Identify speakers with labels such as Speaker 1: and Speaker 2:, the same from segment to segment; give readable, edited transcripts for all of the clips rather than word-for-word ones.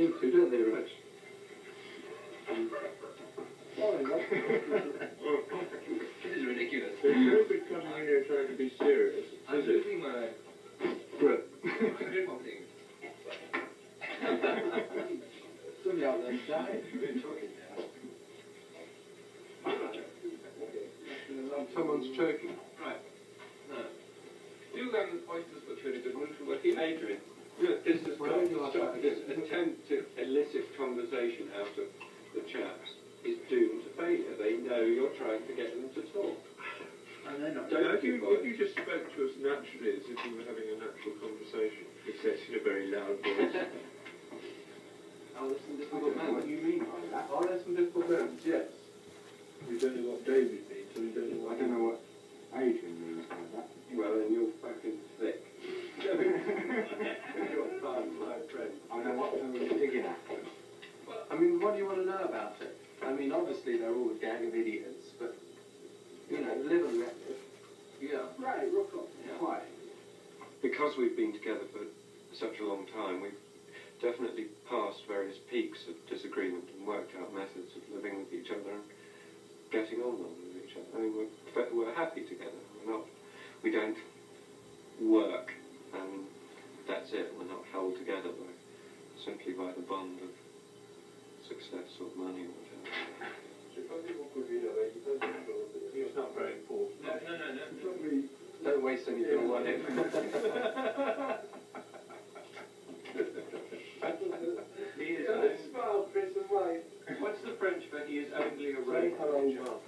Speaker 1: seem to, don't they, Rex?
Speaker 2: This is ridiculous.
Speaker 1: There's no big coming in here trying to be serious.
Speaker 2: I'm losing my
Speaker 1: Grip.
Speaker 2: grip on things.
Speaker 3: Somebody out there died.
Speaker 2: We're talking now.
Speaker 1: Someone's choking.
Speaker 2: Right. No. Do oysters put you in a good mood for working?
Speaker 4: Adrian, this has got to stop. This attempt to elicit conversation out of the chaps is doomed to failure. They know you're trying to get them to talk.
Speaker 3: And they're not.
Speaker 1: If you just spoke to us naturally, as if we were having a natural conversation, except in a very loud voice.
Speaker 2: Oh, there's some difficult
Speaker 3: What
Speaker 2: moments.
Speaker 3: do you mean by that?
Speaker 1: Are there some difficult moments? Yes. We don't know what David means, so we don't know what...
Speaker 3: I don't know what Adrian means by that.
Speaker 4: Well, then you're fucking thick. You're fine, my friend.
Speaker 3: I know what you're digging at.
Speaker 5: I mean, what do you want to know about it? I mean, obviously they're all a gang of idiots, but, you know, live and let live.
Speaker 2: Yeah.
Speaker 3: Right, rock on. Why?
Speaker 4: Because we've been together for such a long time, we've definitely passed various peaks of disagreement and worked out methods of living with each other and getting on with each other. I mean, we're happy together. We don't work and that's it. We're not held together simply by the bond of success or money or whatever.
Speaker 1: It's not very important.
Speaker 2: No.
Speaker 5: Don't waste any fuel on it.
Speaker 2: He is
Speaker 3: Smile, Chris, and wait.
Speaker 2: What's the French for he is only a
Speaker 3: Say
Speaker 2: rogue?
Speaker 3: hello, John.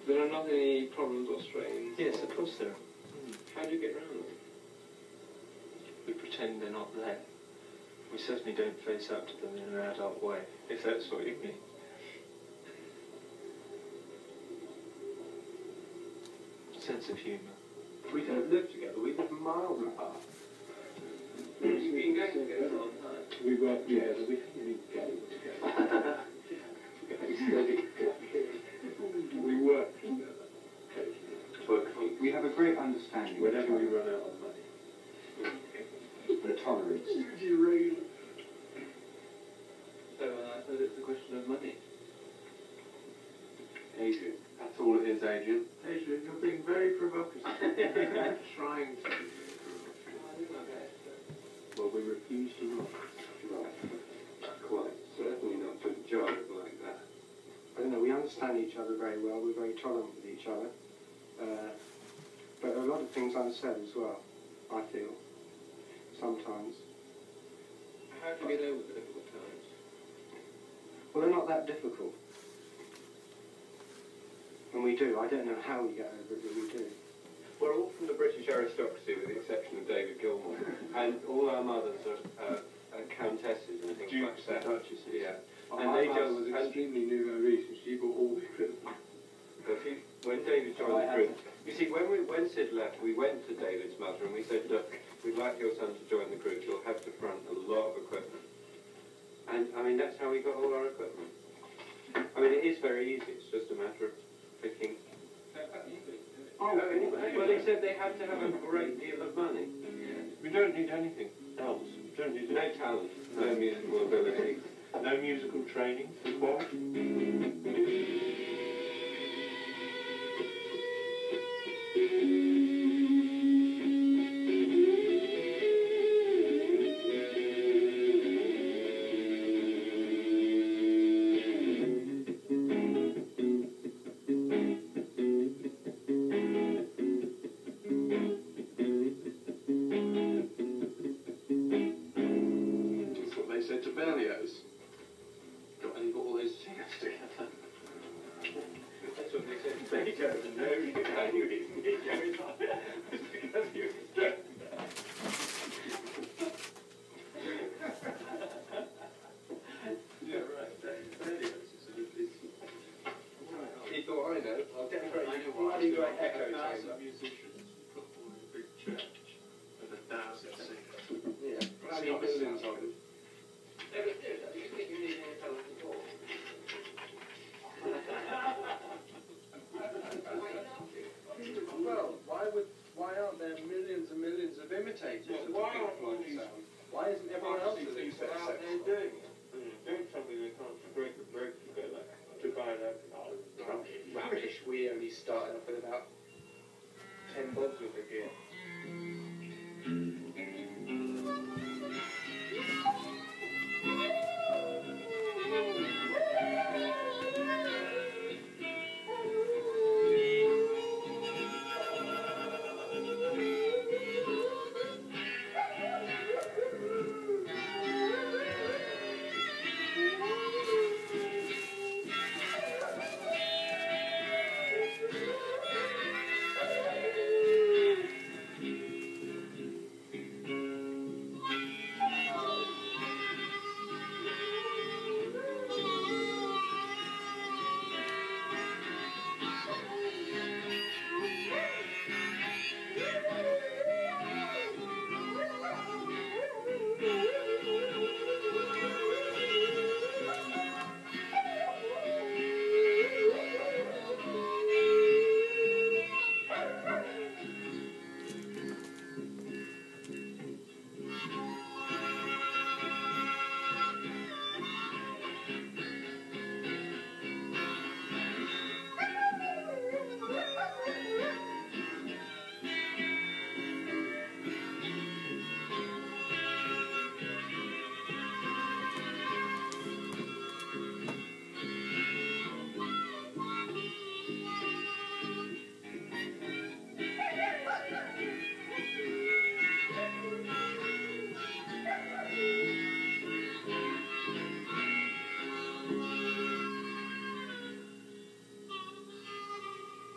Speaker 4: There are not any problems or strains?
Speaker 6: Yes, of course there are.
Speaker 4: How do you get around them?
Speaker 6: We pretend they're not there. We certainly don't face up to them in an adult way, if that's what you mean. Sense of humour.
Speaker 5: We don't live together, we live miles apart.
Speaker 2: You've been going together a long time.
Speaker 1: We work together, we go together. We work together.
Speaker 3: We have a great understanding.
Speaker 1: Whenever we run out of money.
Speaker 3: And tolerance.
Speaker 2: So I suppose it's a question of money.
Speaker 5: Adrian, that's all it is, Adrian.
Speaker 1: Adrian, you're being very provocative. Trying to be
Speaker 2: I do my best.
Speaker 1: Well, we refuse to look.
Speaker 4: Right. Quite certainly not to jive like that.
Speaker 5: I don't know, we understand each other very well, we're very tolerant with each other. But a lot of things unsaid as well, I feel, sometimes.
Speaker 4: How do you get over the difficult times?
Speaker 5: Well, they're not that difficult. And we do. I don't know how we get over it, but we do.
Speaker 4: We're all from the British aristocracy, with the exception of David Gilmour, and all our mothers are countesses and things like that.
Speaker 5: Duchesses.
Speaker 4: Yeah.
Speaker 1: And
Speaker 4: they
Speaker 1: my mother
Speaker 4: just
Speaker 1: was extremely nouveau riche, and she bought all the equipment.
Speaker 4: When David joined the group, you see, when Sid left, we went to David's mother and we said, look, we'd like your son to join the group. You'll have to front a lot of equipment. And I mean, that's how we got all our equipment. I mean, it is very easy. It's just a matter of picking. Well, they said they had to have a great deal of money.
Speaker 6: We don't need anything else. We don't need
Speaker 4: No talent, no musical ability.
Speaker 6: no musical training as well.
Speaker 5: That's what they said to Berlioz. Got any all those singers together.
Speaker 4: That's what they said to Beethoven. No, you can't use Beethoven because he was drunk.
Speaker 2: Yeah, right. Berlioz is sort of this.
Speaker 4: He thought, I know, I'll decorate you a bloody great echo chamber.
Speaker 1: Musicians put all in a big church with 1,000 singers.
Speaker 4: Yeah, bloody millions of them.
Speaker 5: Well, why aren't there millions and millions of imitators?
Speaker 4: Why aren't all these
Speaker 5: what else are
Speaker 1: these
Speaker 5: people out there
Speaker 1: sexual.
Speaker 5: doing?
Speaker 2: Doing something they can't break the rope together to buy that.
Speaker 5: Rubbish. We only started off with about 10 bob worth of gear.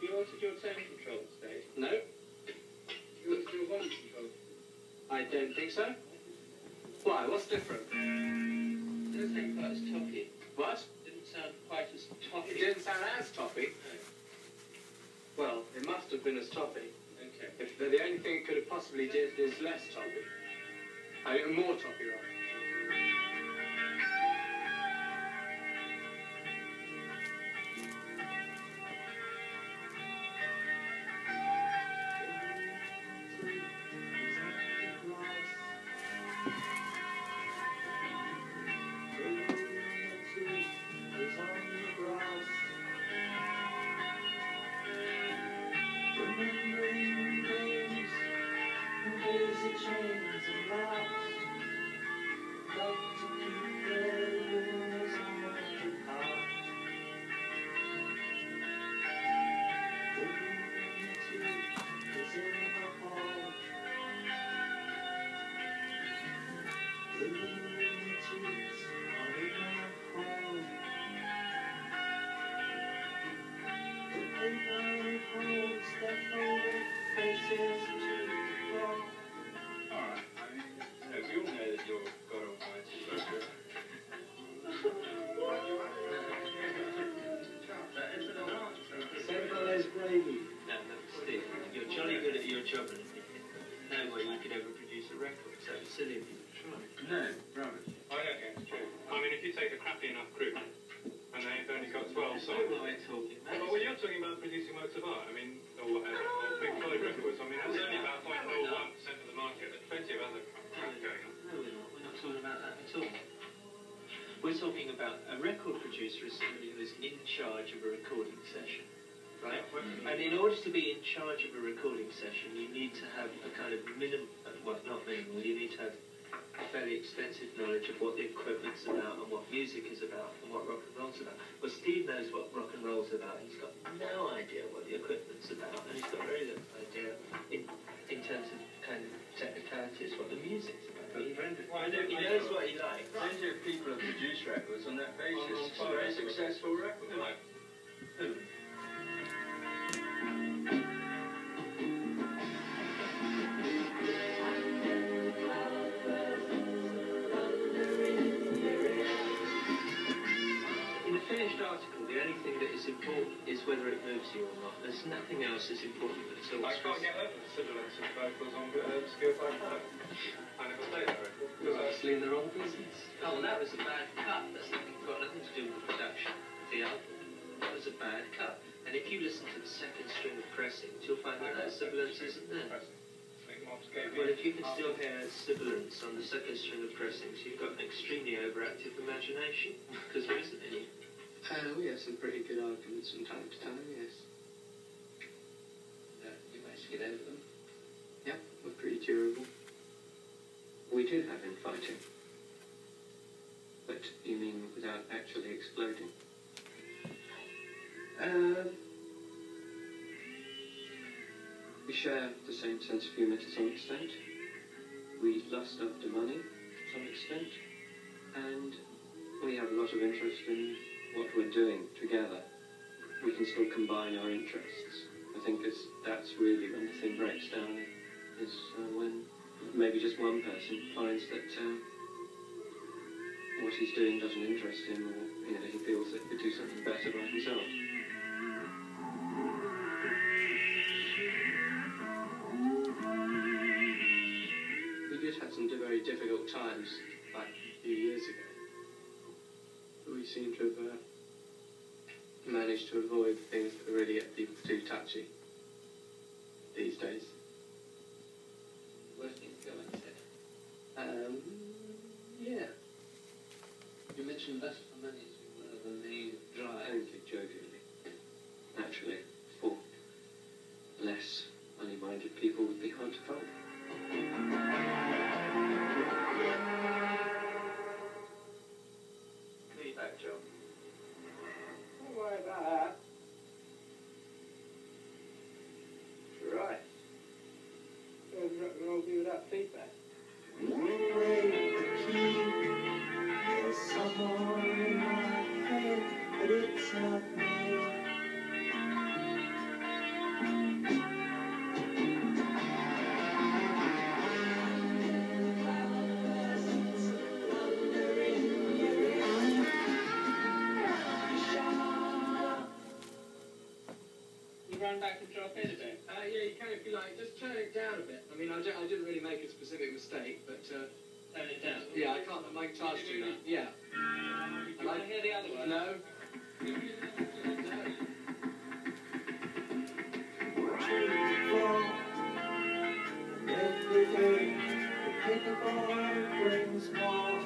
Speaker 6: You wanted your tone control today?
Speaker 5: No,
Speaker 6: You wanted your volume control?
Speaker 5: I don't think so. Why? What's different?
Speaker 6: It doesn't sound quite as toppy.
Speaker 5: What?
Speaker 6: Didn't sound quite as toppy.
Speaker 5: It didn't sound as toppy. Well, it must have been as toppy.
Speaker 6: Okay.
Speaker 5: If the only thing it could have possibly did is less toppy. I mean, more toppy, rather.
Speaker 6: We all know that you're God Almighty. That isn't an answer.
Speaker 5: Simple as gravy.
Speaker 6: No, Steve, you're jolly good at your job and no way you could ever produce a record, so it's silly of you to try.
Speaker 2: No, rubbish.
Speaker 1: I don't think it's true. I mean, if you take a crappy enough group and they've only got 12
Speaker 6: That's not
Speaker 1: songs.
Speaker 6: what we're talking about.
Speaker 1: Well, you're talking about producing works of art, I mean, or whatever, or Big Floyd records. I mean, that's only about 0.01% of the market. There's plenty of other crap going on.
Speaker 6: No, we're not. We're not talking about that at all. We're talking about a record producer is somebody who is in charge of a recording session, right? And in order to be in charge of a recording session, you need to have a kind of not minimal, you need to have a fairly extensive knowledge of what the equipment's about and what music is about and what rock and roll's about. Well, Steve knows what rock and roll's about. He's got no idea what the equipment's about, and he's got very little idea in terms of kind of technicalities what the music's about. He knows what he likes.
Speaker 2: Plenty of people have produced records on that basis. It's a very successful record.
Speaker 6: Who? In a finished article, the only thing that is important is whether it moves you or not. There's nothing else that's important at all.
Speaker 1: I can't get over the sibilance of vocals on Skills Like That. I never played that record.
Speaker 5: You're actually in the wrong business.
Speaker 6: Oh, well, that was a bad cut. That's got nothing to do with production of the album. That was a bad cut. And if you listen to the second string of pressings, you'll find that that sibilance isn't there. Well, if you can still hear sibilance on the second string of pressings, you've got an extremely overactive imagination, because there isn't any.
Speaker 5: We have some pretty good arguments from time to time, yes.
Speaker 6: You managed to get over them.
Speaker 5: Yeah, we're pretty durable.
Speaker 4: We do have infighting. But you mean without actually exploding? We share the same sense of humour to some extent. We lust after money to some extent. And we have a lot of interest in what we're doing together. We can still combine our interests. I think that's really when the thing breaks down, is when maybe just one person finds that what he's doing doesn't interest him, or he feels that he could do something better by himself.
Speaker 5: We did have some very difficult times, like a few years ago. But we seem to have managed to avoid things that really get people too touchy these days.
Speaker 6: Worst things going said.
Speaker 5: Yeah.
Speaker 6: You mentioned less for money as one of the main drive.
Speaker 4: Only jokingly. Naturally, for less money-minded people would be hard to find.
Speaker 6: Feedback, John.
Speaker 3: Don't worry about that. Right. There's rock and roll be without feedback.
Speaker 7: There's someone in my head, but it's not me.
Speaker 6: You run back and drop in a bit.
Speaker 5: Yeah, you can if you like. Just turn it down a bit. I mean, I didn't really make a specific mistake, but
Speaker 6: Turn it down.
Speaker 5: yeah, I can't. My guitar's too loud. Yeah.
Speaker 6: You want to hear the other one?
Speaker 5: No.
Speaker 7: Every day, the paper boy brings more.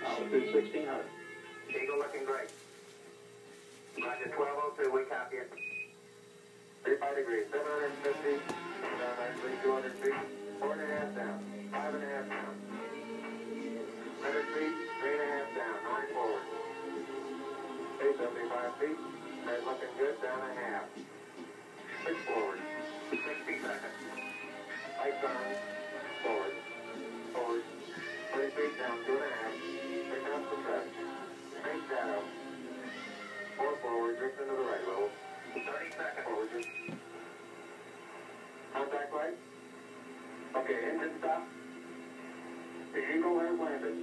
Speaker 8: Altitude 1600. Eagle looking great. Roger 1202, we copy it. 35 degrees, 750, 200 feet, 4.5 down, 5.5 down. 100 feet, 3.5 down, 9 forward. 75 feet, head looking good, down a half. 6 forward, 60 seconds. Lights on, forward, forward. 30 feet down, 2.5. Pick up the tread. Straight shadow. 4 forward, drift into the right level. 30 seconds. Forward drift. Contact light. Okay, engine stop. The Eagle has landed.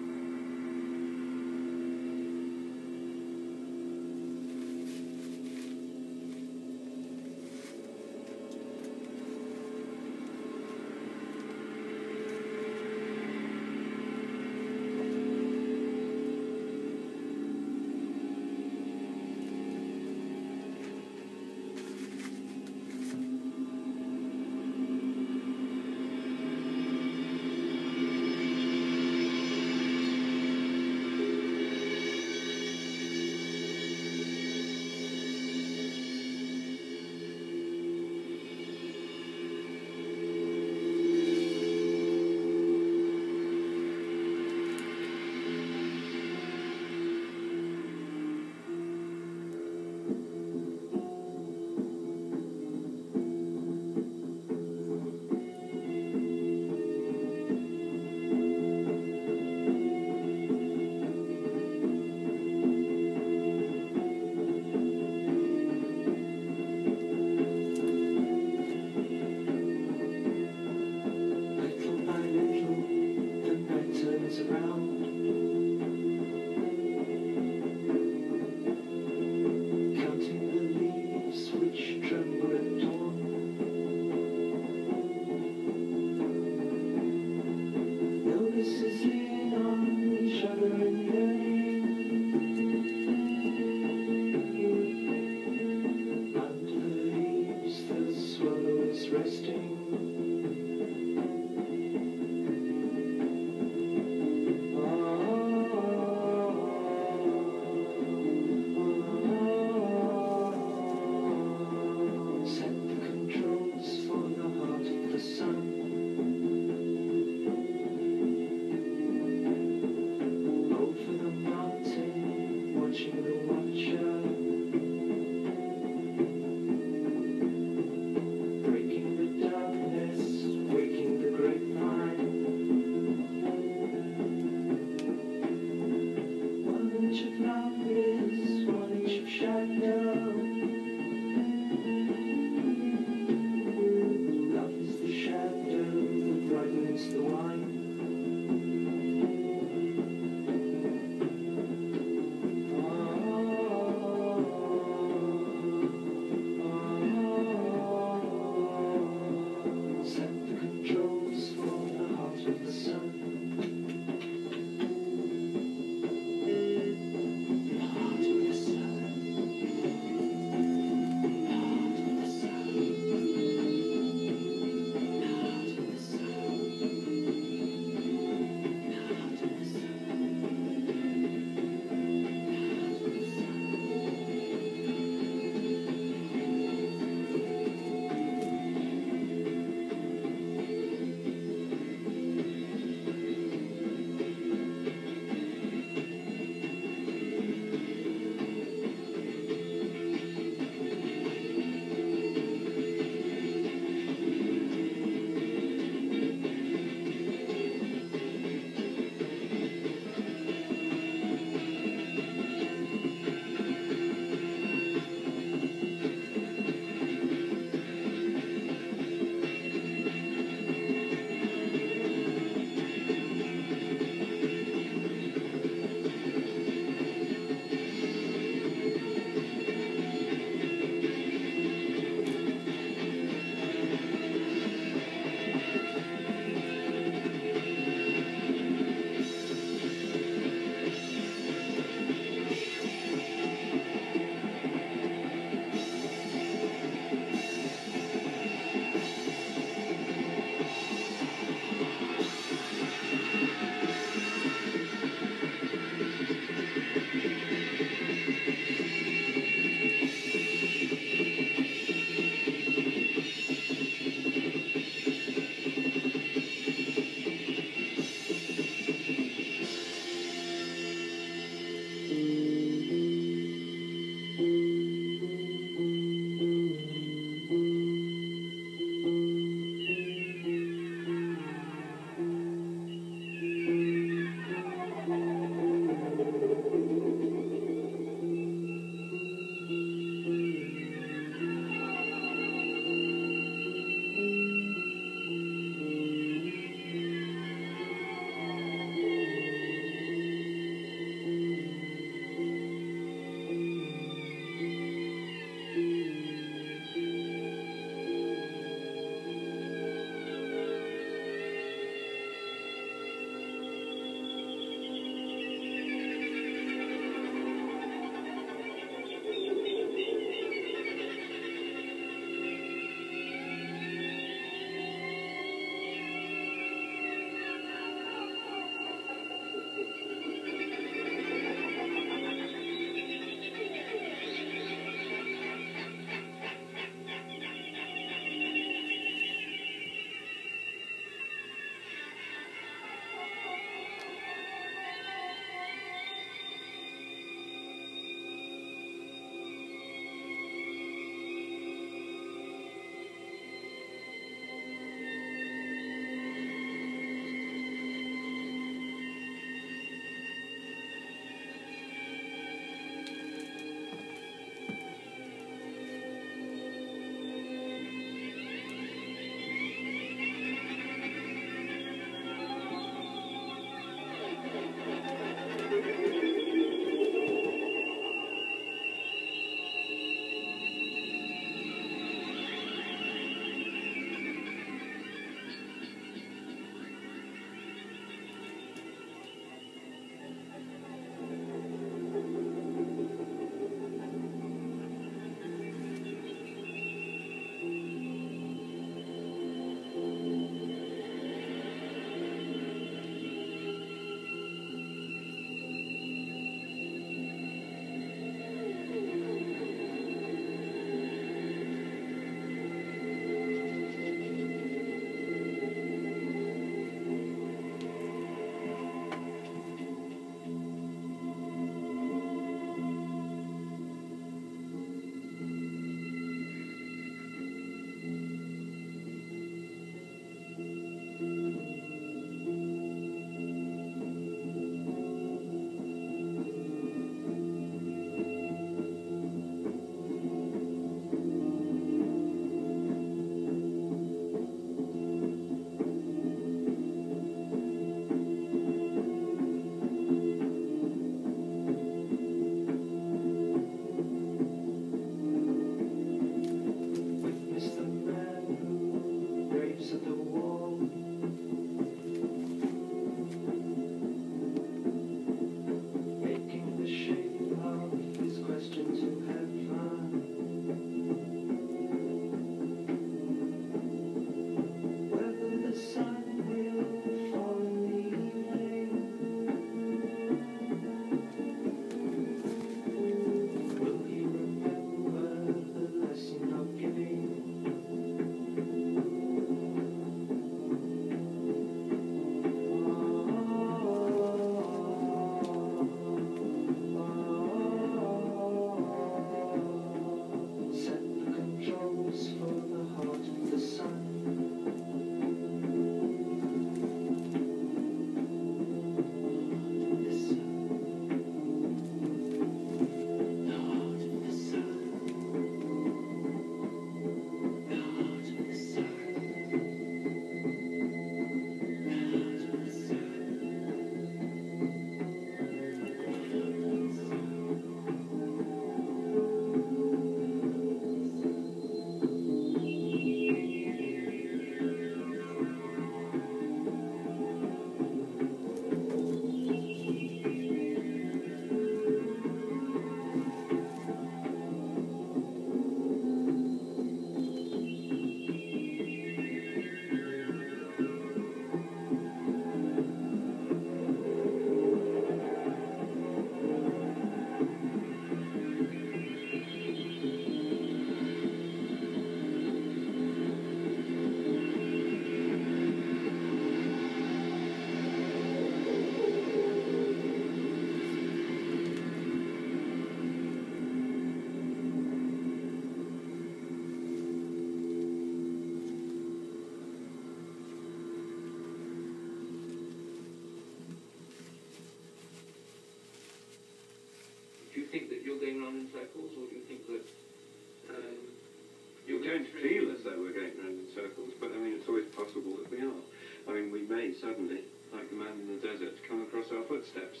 Speaker 4: don't feel as though we're going round in circles, but I mean, it's always possible that we are. I mean, we may suddenly, like the man in the desert, come across our footsteps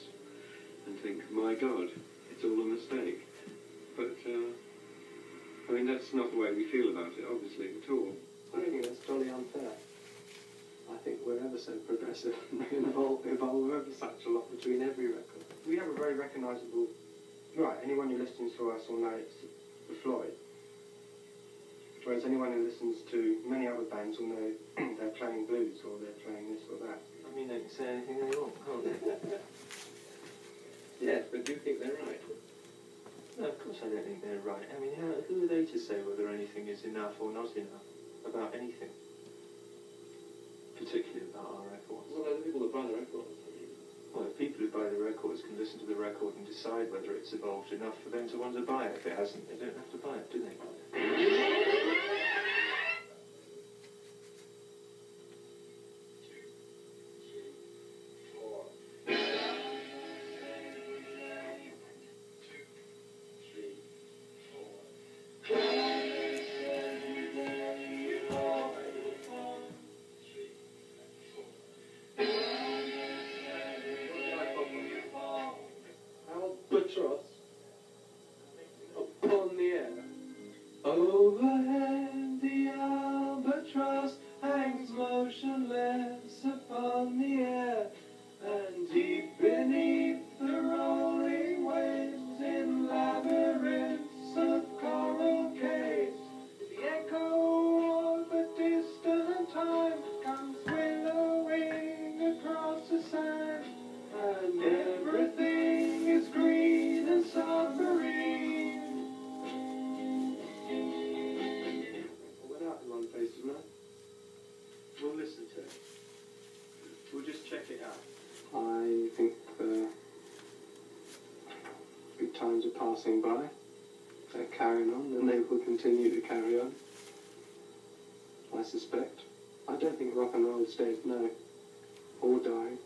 Speaker 4: and think, my God, it's all a mistake. But, I mean, that's not the way we feel about it, obviously, at all.
Speaker 5: I think that's totally unfair. I think we're ever so progressive and evolve ever such a lot between every record.
Speaker 9: We have a very recognisable... Right, anyone who listens to us will know it's the Floyd. Whereas anyone who listens to many other bands will know they're playing blues or they're playing this or that.
Speaker 5: I mean, they can say anything they want, can't they?
Speaker 4: Yes, but do you think they're right?
Speaker 5: No, of course I don't think they're right. I mean, who are they to say whether anything is enough or not enough about anything? Particularly about our records.
Speaker 4: Well, they're the people that buy the records.
Speaker 5: Well, the people who buy the records can listen to the record and decide whether it's evolved enough for them to want to buy it. If it hasn't, they don't have to buy it, do they?
Speaker 9: Albatross upon the air.
Speaker 5: Overhead the albatross hangs motionless upon the air, and deep beneath the rolling waves in labyrinths of coral caves, the echo of a distant time comes willowing across the sand, and everything is green and submarine.
Speaker 9: Went out in one place, didn't I?
Speaker 5: We'll listen to it.
Speaker 9: We'll just check it out.
Speaker 5: I think the good times are passing by. They're carrying on, and they will continue to carry on, I suspect. I don't think rock and roll's dead, no. Or dying.